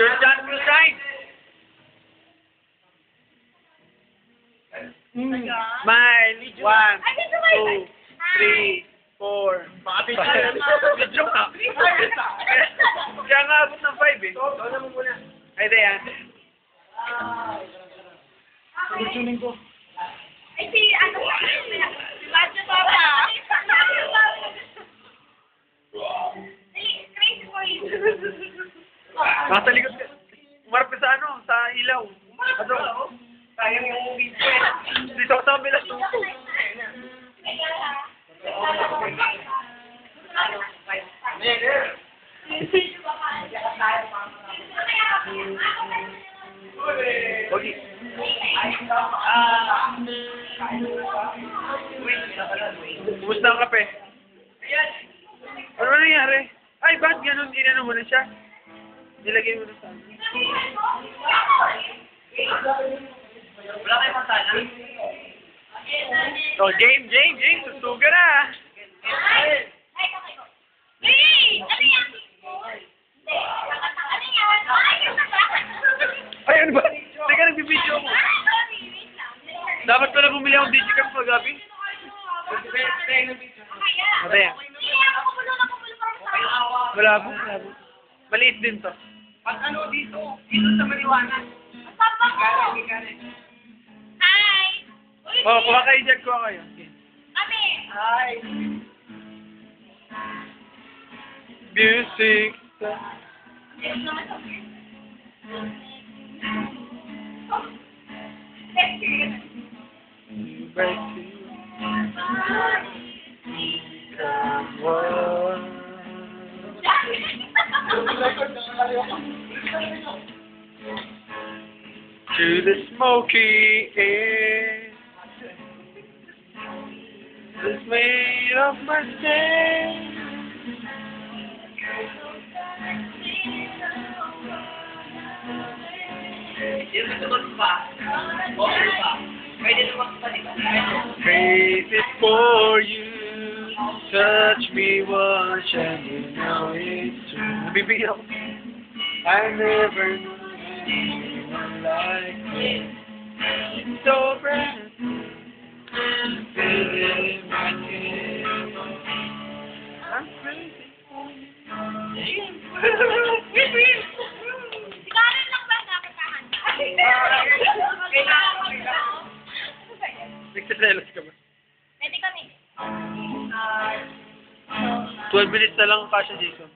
Turn down the sign. Smile. 1, 2, 3, 4, 5. Video ka. Kaya nga abot ng 5 eh. Ikaw naman muna. Ay, Dayan. Tutunin ko. Ay, si ano? Radyo Papa. Crazy for you. Nasa likod ka. Umarap ka sa ano? Sa ilaw. Ano? Sayang yung movie ko eh. Dito ka sa kabila. Tuto. Okay. Kumusta ang kape? Ano nangyari? Ay, bakit ganun? Inano mo na siya? Nilagay mo na sa amin. Wala kayo masana? Oh, James! Susuga na! Ay, ano ba? Teka, nagbibideo mo. Dapat pala bumili akong digicam kagabi. Mataya. Malabo. Maliit din to. Pag ano dito sa maliwanag. Hi! Oh, kuha kayo dyan, kuha kayo. Kami! Hi! Music. To the smoky air that's made of my sand. Yung susunod pa. Okay pa. Pwede naman pa dito. Crazy for you. Touch me once and you know it's true. Nabibigyan ako. I never knew anyone like you. So brand new. Feeling my skin. I'm crazy for you. Sigarin lang ba nakakahan? Nagsiselos ka ba? Pwede kami. 12 minutes na lang kasya, Jason.